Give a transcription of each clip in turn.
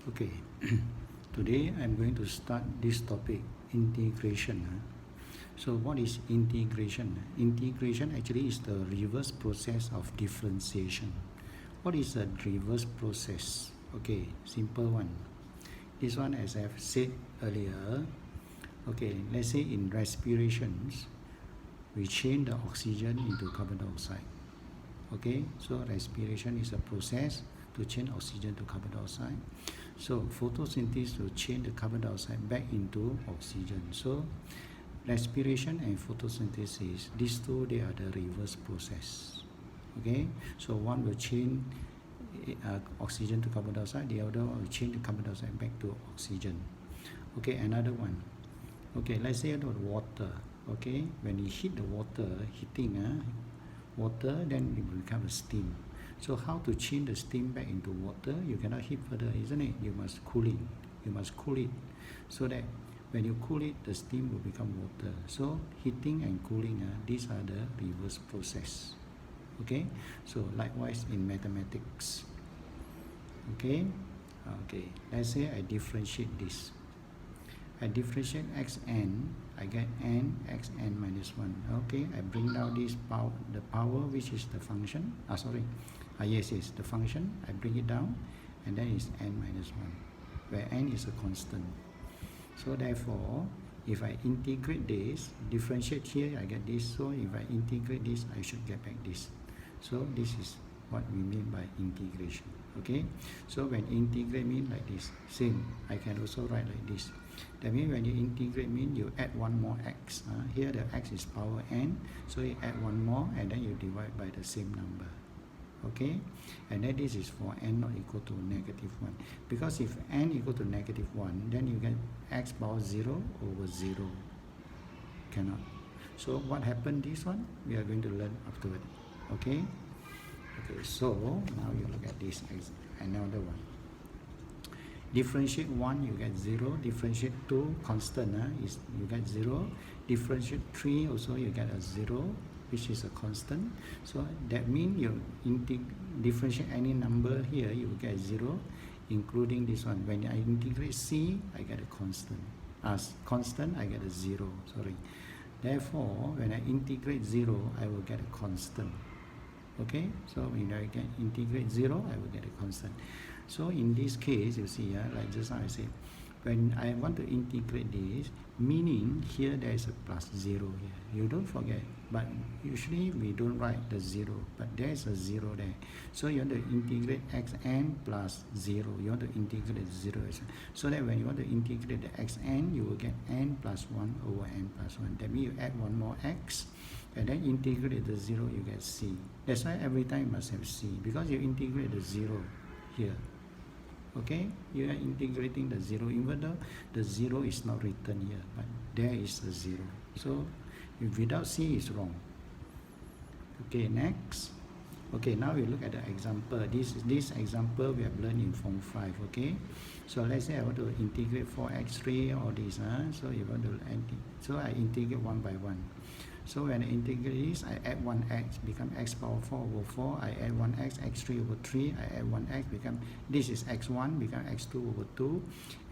Okay, today I'm going to start this topic, integration. So what is integration? Integration actually is the reverse process of differentiation. What is a reverse process? Okay, simple one. This one, as I've said earlier, okay, let's say in respirations, we change the oxygen into carbon dioxide. Okay, so respiration is a process to change oxygen to carbon dioxide. So photosynthesis to change the carbon dioxide back into oxygen. So respiration and photosynthesis, these two, they are the reverse process. Okay, so one will change oxygen to carbon dioxide, the other one will change the carbon dioxide back to oxygen. Okay, another one. Okay, let's say about water. Okay, when you heat the water, water, then it will become a steam. So how to change the steam back into water? You cannot heat further, isn't it? You must cool it. You must cool it so that when you cool it, the steam will become water. So heating and cooling, these are the reverse process. Okay, so likewise in mathematics. Okay, let's say I differentiate this. I differentiate xn, I get n xn minus 1. Okay, I bring down this power, the power which is the function. Yes, the function. I bring it down, and then it's n minus 1, where n is a constant. So therefore, if I integrate this, differentiate here, I get this. So if I integrate this, I should get back this. So this is what we mean by integration. Okay, so when integrate mean like this, same, I can also write like this. That means when you integrate mean you add one more x. Here the x is power n, so you add one more and then you divide by the same number. Okay, and then this is for n not equal to negative 1. Because if n equal to negative 1, then you get x power 0 over 0. Cannot. So what happened this one? We are going to learn afterward. Okay, so now you look at this another one. Differentiate 1, you get 0. Differentiate 2, constant, is you get 0. Differentiate 3, also you get a 0, which is a constant. So that means you differentiate any number here, you get 0, including this one. When I integrate c, I get a constant. As constant, I get a 0. Therefore, when I integrate 0, I will get a constant. Okay, so when I can integrate 0, I will get a constant. So in this case, you see, like just now I said, when I want to integrate this, meaning here there is a plus 0 here. You don't forget, but usually we don't write the 0, but there is a 0 there. So you want to integrate xn plus 0. You want to integrate 0. So that when you want to integrate the xn, you will get n plus 1 over n plus 1. That means you add one more x, and then integrate the 0, you get c. That's why every time you must have c, because you integrate the 0 here. Okay, you are integrating the 0, even though the 0 is not written here, but there is a 0. So if without c is wrong. Okay, next. Okay, now we look at the example. This example we have learned in Form 5. Okay, so let's say I want to integrate 4x3 all this. So you want to so I integrate one by one. So when I integrate this, I add 1x, become x power 4 over 4. I add 1x, x3 over 3. I add 1x, become, this is x1, become x2 over 2.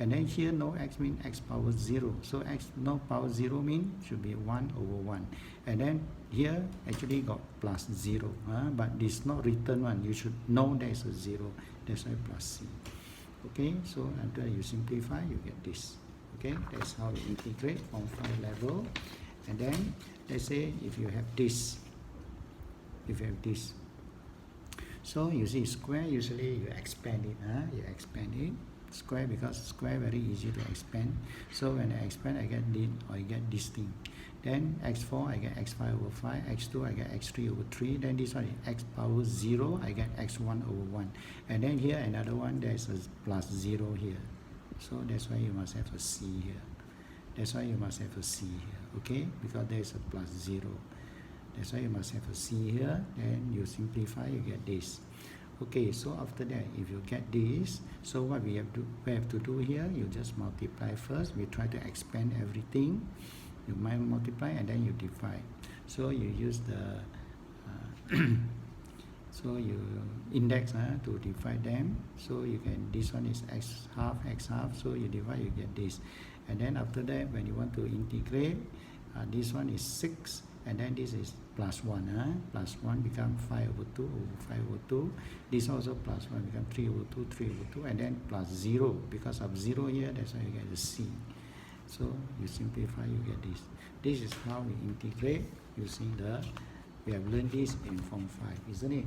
And then here no x means x power 0. So x no power 0 means should be 1 over 1. And then here actually got plus 0. But this not written one. You should know there's a 0. That's why plus c. Okay, so after you simplify, you get this. Okay, that's how you integrate from 5 level. And then let's say if you have this, so you see square, usually you expand it, you expand it, square, because square very easy to expand. So when I expand, I get this, or I get this thing. Then x4, I get x5 over 5, x2, I get x3 over 3, then this one is x power 0, I get x1 over 1. And then here another one, there's a plus 0 here. So that's why you must have a c here. That's why you must have a c here, okay? Because there is a plus 0. That's why you must have a c here. Then you simplify, you get this. Okay, so after that, if you get this, so what we have to do here, you just multiply first. We try to expand everything. You multiply and then you divide. So you use the So you index to divide them. So you can, this one is x half, so you divide, you get this. And then after that, when you want to integrate, this one is 6, and then this is plus 1. Plus 1 become 5 over 2 over 5 over 2. This also plus 1 become 3 over 2, 3 over 2, and then plus 0. Because of 0 here, that's why you get the C. So you simplify, you get this. This is how we integrate using the, we have learned this in Form 5, isn't it?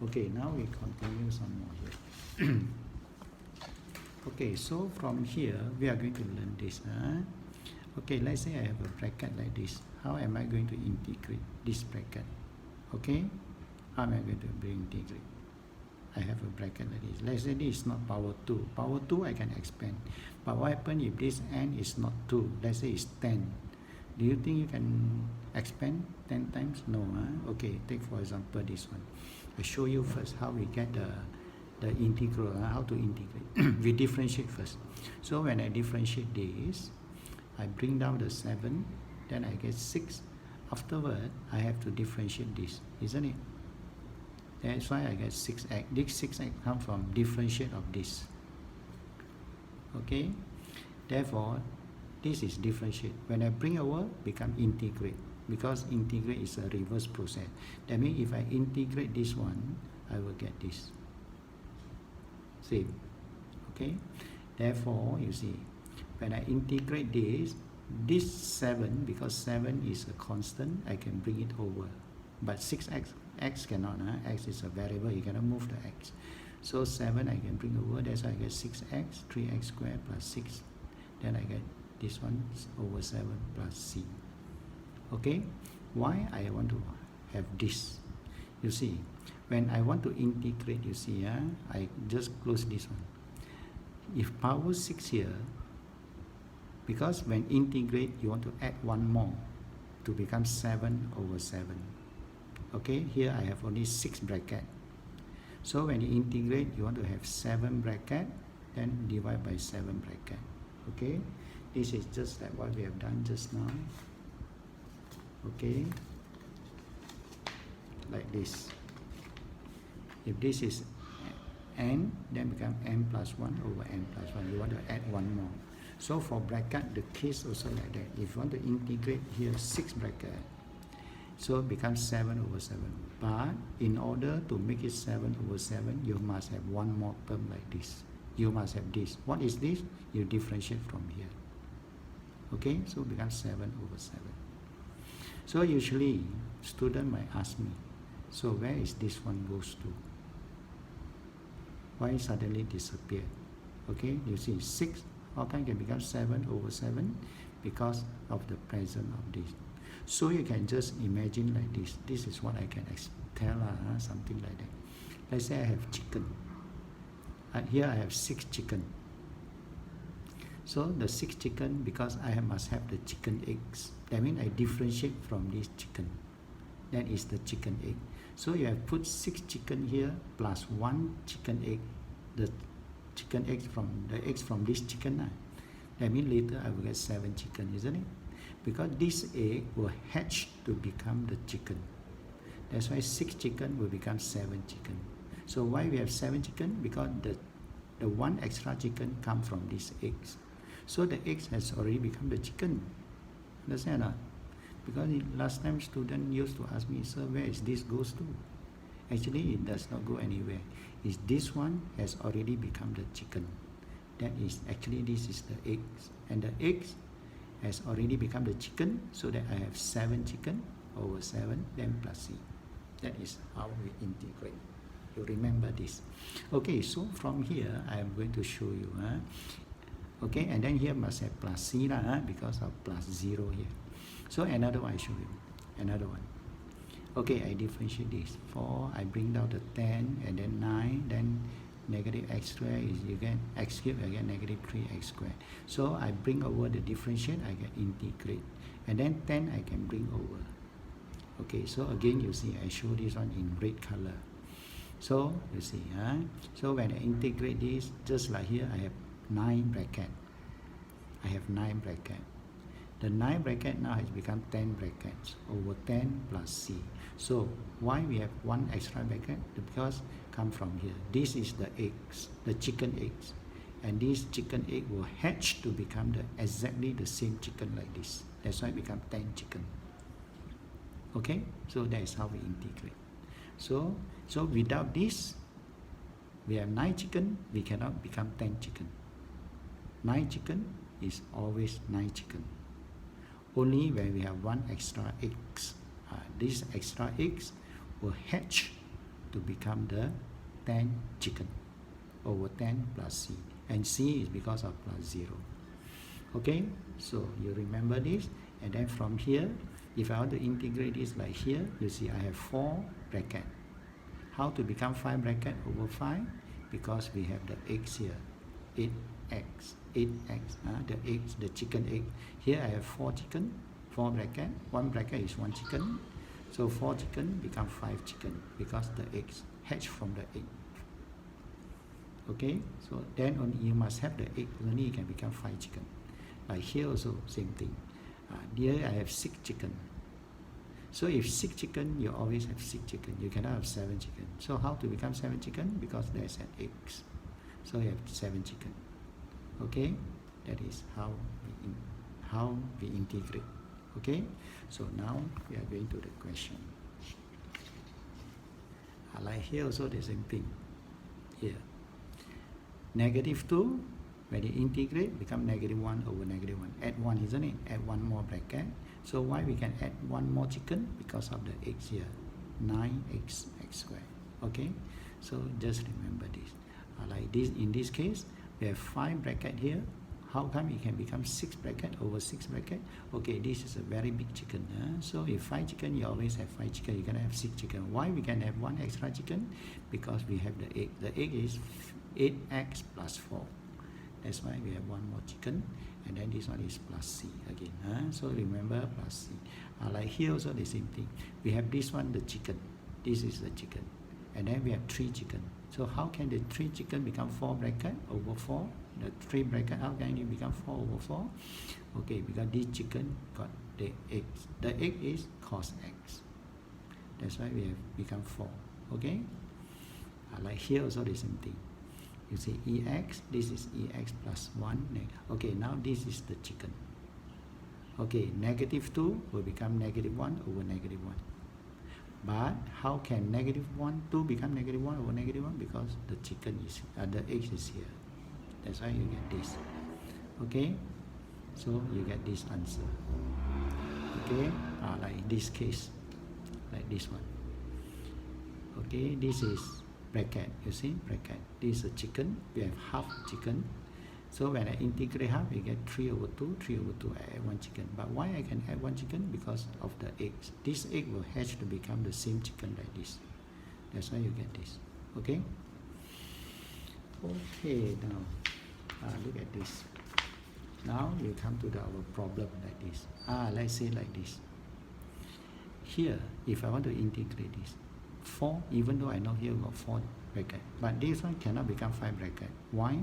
Okay, now we continue some more here. Okay, so from here, we are going to learn this. Okay, let's say I have a bracket like this. How am I going to integrate this bracket? Okay, how am I going to integrate? I have a bracket like this. Let's say this is not power 2. Power 2 I can expand. But what happens if this n is not 2? Let's say it's 10. Do you think you can expand 10 times? No. Okay, take for example this one. I show you first how we get the integral, how to integrate. We differentiate first. So when I differentiate this, I bring down the 7, then I get 6. Afterward, I have to differentiate this, isn't it? That's why I get 6x. This 6x comes from differentiate of this. Okay? Therefore, this is differentiate. When I bring over, become integrate. Because integrate is a reverse process. That means if I integrate this one, I will get this. Same. Okay? Therefore, you see, when I integrate this 7, because 7 is a constant, I can bring it over. But 6x, x cannot. X is a variable, you cannot move the x. So 7 I can bring over, that's why I get 6x, 3x squared plus 6. Then I get this one over 7 plus c. Okay? Why I want to have this? You see, when I want to integrate, you see, I just close this one. If power 6 here, because when integrate, you want to add one more to become 7 over 7. Okay, here I have only 6 bracket. So when you integrate, you want to have 7 bracket, then divide by 7 bracket. Okay, this is just like what we have done just now. Okay, like this. If this is n, then become n plus 1 over n plus 1. You want to add one more. So for bracket, the case also like that. If you want to integrate here 6 bracket, so it becomes 7 over 7. But in order to make it 7 over 7, you must have one more term like this. You must have this. What is this? You differentiate from here. Okay, so it becomes 7 over 7. So usually, student might ask me, so where is this one goes to? Why suddenly disappear? Okay, you see 6, how come can become 7 over 7? Because of the presence of this. So you can just imagine like this. This is what I can tell, something like that. Let's say I have chicken. Here I have 6 chicken. So the 6 chicken, because I must have the chicken eggs. That means I differentiate from this chicken. That is the chicken egg. So you have put 6 chicken here plus 1 chicken egg. The chicken eggs from this chicken. That means later I will get 7 chicken, isn't it? Because this egg will hatch to become the chicken. That's why 6 chicken will become 7 chicken. So why we have 7 chicken? Because the 1 extra chicken come from these eggs. So the eggs has already become the chicken. Understand or not? Because last time student used to ask me, sir, where is this goes to? Actually, it does not go anywhere. Is this one has already become the chicken. That is, actually this is the eggs. And the eggs has already become the chicken, so that I have 7 chicken over 7, then plus c. That is how we integrate. You remember this. Okay, so from here, I am going to show you. Okay, and then here must have plus c because of plus 0 here. So another one I show you. Another one. Okay, I differentiate this. 4, I bring down the 10, and then 9, then negative x squared is you get x cubed, I get negative 3x squared. So I bring over the differentiate, I get integrate. And then 10 I can bring over. Okay, so again you see I show this one in red color. So you see, so when I integrate this, just like here I have 9 bracket. I have 9 bracket. The 9 bracket now has become 10 brackets over 10 plus c. So why we have one extra bracket? Because come from here. This is the eggs, the chicken eggs. And this chicken egg will hatch to become exactly the same chicken like this. That's why it become 10 chicken. Okay, so that is how we integrate. So without this, we have 9 chicken, we cannot become 10 chicken. 9 chicken is always 9 chicken. Only when we have one extra eggs. These extra eggs will hatch to become the 10 chicken over 10 plus c. And c is because of plus 0. Okay, so you remember this. And then from here, if I want to integrate this like here, you see I have 4 bracket. How to become 5 bracket over 5? Because we have the eggs here, 8x, the eggs, the chicken egg. Here I have 4 chicken, 4 bracket, 1 bracket is 1 chicken. So 4 chicken become 5 chicken because the eggs hatch from the egg. Okay, so then only you must have the egg, only you can become 5 chicken. Like here also, same thing. Here I have 6 chicken. So if 6 chicken, you always have 6 chicken. You cannot have 7 chicken. So how to become 7 chicken? Because there's an eggs. So you have 7 chicken. Okay, that is how we integrate. Okay, so now we are going to the question. Like here also the same thing. Here, -2, when you integrate, become -1 over -1. Add 1, isn't it? Add 1 more bracket. So why we can add 1 more chicken? Because of the eggs here, 9x squared. Okay, so just remember this. Like this, in this case, we have 5 bracket here. How come it can become 6 bracket over 6 bracket? Okay, this is a very big chicken. So if 5 chicken, you always have 5 chicken. You can have 6 chicken. Why we can have 1 extra chicken? Because we have the egg. The egg is 8x plus 4. That's why we have 1 more chicken. And then this one is plus c again. So remember plus c. Like here also the same thing. We have this one, the chicken. This is the chicken. And then we have 3 chicken. So how can the 3 chicken become 4 bracket over 4? The 3 bracket, how can it become 4 over 4? Okay, because this chicken got the eggs. The egg is cos x. That's why we have become 4. Okay? Like here also the same thing. You see ex, this is ex plus 1. Okay, now this is the chicken. Okay, -2 will become -1 over -1. But how can -2 become -1 over -1? Because the chicken is, the egg is here. That's why you get this. Okay, so you get this answer. Okay, like in this case, like this one. Okay, this is bracket. You see bracket. This is a chicken. We have half chicken. So when I integrate half, we get 3 over 2. 3 over 2, I add 1 chicken. But why I can add 1 chicken? Because of the eggs. This egg will hatch to become the same chicken like this. That's why you get this. Okay? Okay, now look at this. Now you come to our problem like this. Let's say like this. Here, if I want to integrate this, 4, even though I know here we got 4 bracket, but this one cannot become 5 bracket. Why?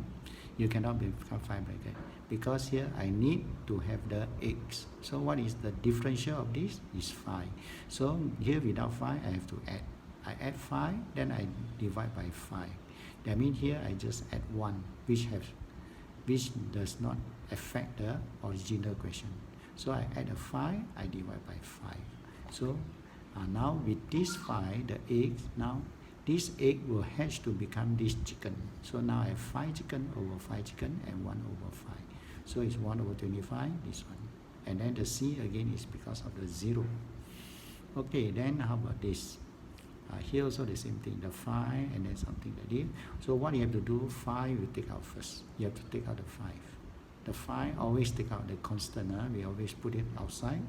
You cannot become 5 bracket because here I need to have the eggs. So what is the differential of this? Is 5. So here without 5, I have to add. I add 5, then I divide by 5. That means here I just add 1, which does not affect the original question. So I add a 5, I divide by 5. So now with this 5, the eggs, now this egg will hatch to become this chicken. So now I have 5 chicken over 5 chicken and 1 over 5. So it's 1 over 25, this one. And then the C again is because of the 0. Okay, then how about this? Here also the same thing, the 5 and then something like this. So what you have to do, 5 you take out first. You have to take out the 5. The 5 always take out the constant. We always put it outside.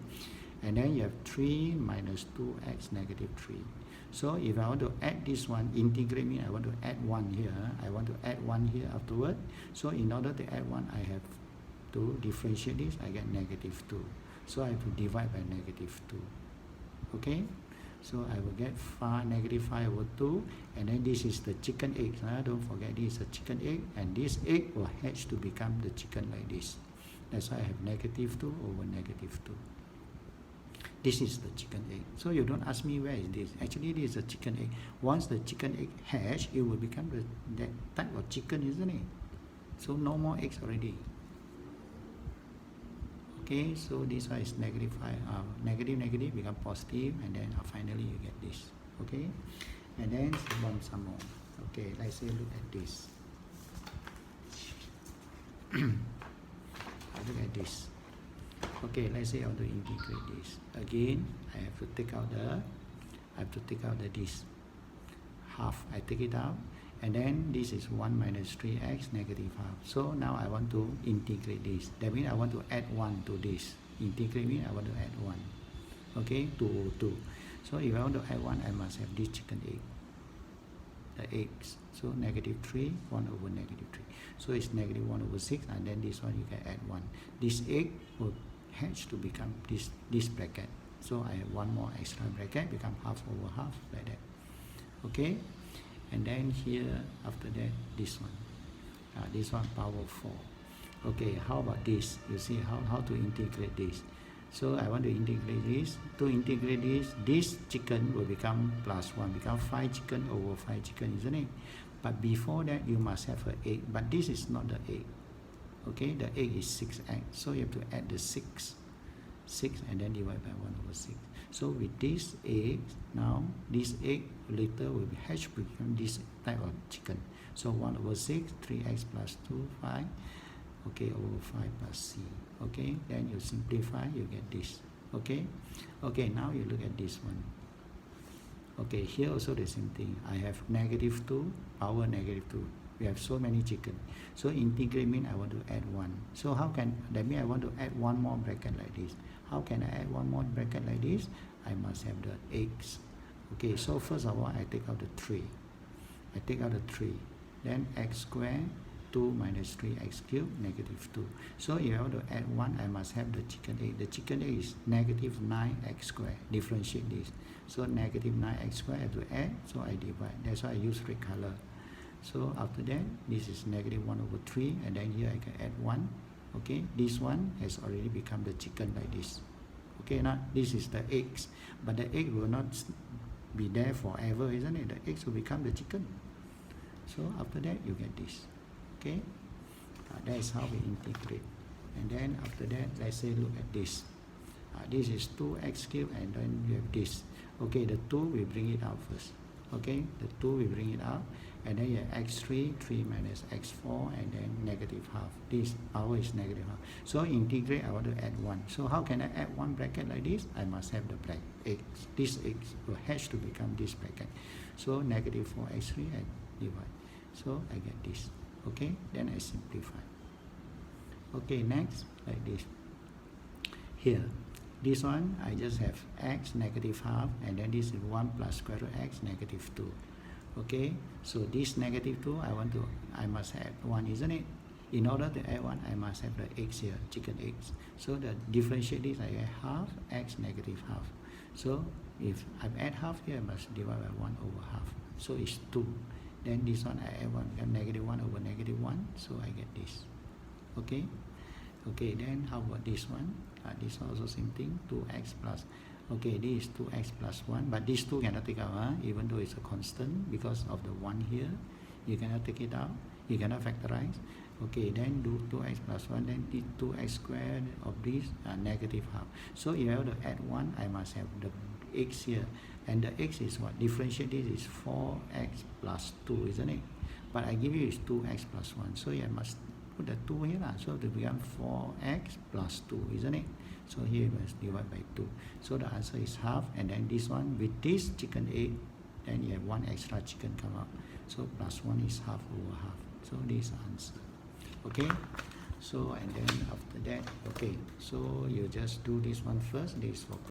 And then you have 3 minus 2x negative 3. So if I want to add this one, integrate means I want to add 1 here. I want to add 1 here afterward. So in order to add 1, I have to differentiate this. I get negative 2. So I have to divide by negative 2. Okay? So I will get negative 5 over 2. And then this is the chicken egg. Don't forget this is a chicken egg. And this egg will hatch to become the chicken like this. That's why I have negative 2 over negative 2. This is the chicken egg. So you don't ask me where is this. Actually, this is a chicken egg. Once the chicken egg hatch, it will become that type of chicken, isn't it? So no more eggs already. Okay, so this one is negative 5, negative become positive, and then finally you get this. Okay, and then some more. Okay, let's say look at this. Look at this. Okay, let's say I want to integrate this. Again, I have to take out this half. I take it out, and then this is 1 minus 3x negative half. So now I want to integrate this. That means I want to add 1 to this. Integrate means I want to add 1. Okay, 2 over 2. So if I want to add 1, I must have this chicken egg. The eggs. So negative 3, 1 over negative 3. So it's negative 1 over 6, and then this one you can add 1. This egg will hatch to become this bracket. So I have one more extra bracket, become half over half, like that. Okay, and then here after that this one power 4. Okay, how about this? You see how to integrate this. So I want to integrate this. To integrate this chicken will become plus 1, become 5 chicken over 5 chicken, isn't it? But before that you must have an egg, but this is not the egg. Okay, the egg is 6 eggs, so you have to add the 6 and then divide by 1 over 6. So with this egg, now this egg later will be hatched to become this type of chicken. So 1 over 6, 3x plus 2, 5. Okay, over 5 plus c. Okay, then you simplify, you get this. Okay, now you look at this one. Okay, here also the same thing. I have negative 2 power negative 2. We have so many chicken. So integrate means I want to add 1. So how can, that means I want to add one more bracket like this. How can I add one more bracket like this? I must have the eggs. Okay, so first of all, I take out the 3. Then x squared, 2 minus 3x cubed, negative 2. So if I want to add 1, I must have the chicken egg. The chicken egg is negative 9x squared. Differentiate this. So negative 9x squared I have to add, so I divide. That's why I use red color. So after that, this is negative 1 over 3, and then here I can add 1. Okay, this one has already become the chicken like this. Okay, now this is the eggs, but the egg will not be there forever, isn't it? The eggs will become the chicken. So after that, you get this. Okay, that is how we integrate. And then after that, let's say look at this. This is 2x cubed, and then you have this. Okay, the 2 we bring it out first. Okay, the 2 we bring it out, and then you have x3, 3 minus x4, and then negative half. This power is negative half. So integrate, I want to add 1. So how can I add one bracket like this? I must have the black eggs. This eggs will hatch to become this bracket. So negative 4x3 and divide. So I get this. Okay, then I simplify. Okay, next, like this. Here, this one, I just have x negative half, and then this is 1 plus square root x negative 2. Okay, so this negative 2, I must add 1, isn't it? In order to add 1, I must have the eggs here, chicken eggs. So the differentiate this, I get half x negative half. So if I add half here, I must divide by 1 over half. So it's 2. Then this one I add 1, become negative 1 over negative 1. So I get this. Okay. Okay, then how about this one? This one also same thing, 2x plus. Okay, this is 2x plus 1, but these 2 cannot take out, even though it's a constant, because of the 1 here. You cannot take it out, you cannot factorize. Okay, then do 2x plus 1, then the 2x squared of this negative half. So if I want to add 1, I must have the x here, and the x is what? Differentiate this is 4x plus 2, isn't it? But I give you is 2x plus 1, so I must put the 2 here, so it become 4x plus 2, isn't it? So here we must divide by 2. So the answer is half, and then this one with this chicken egg, then you have 1 extra chicken come out. So plus 1 is half over half. So this is the answer. Okay, so and then after that, okay, so you just do this one first. This is for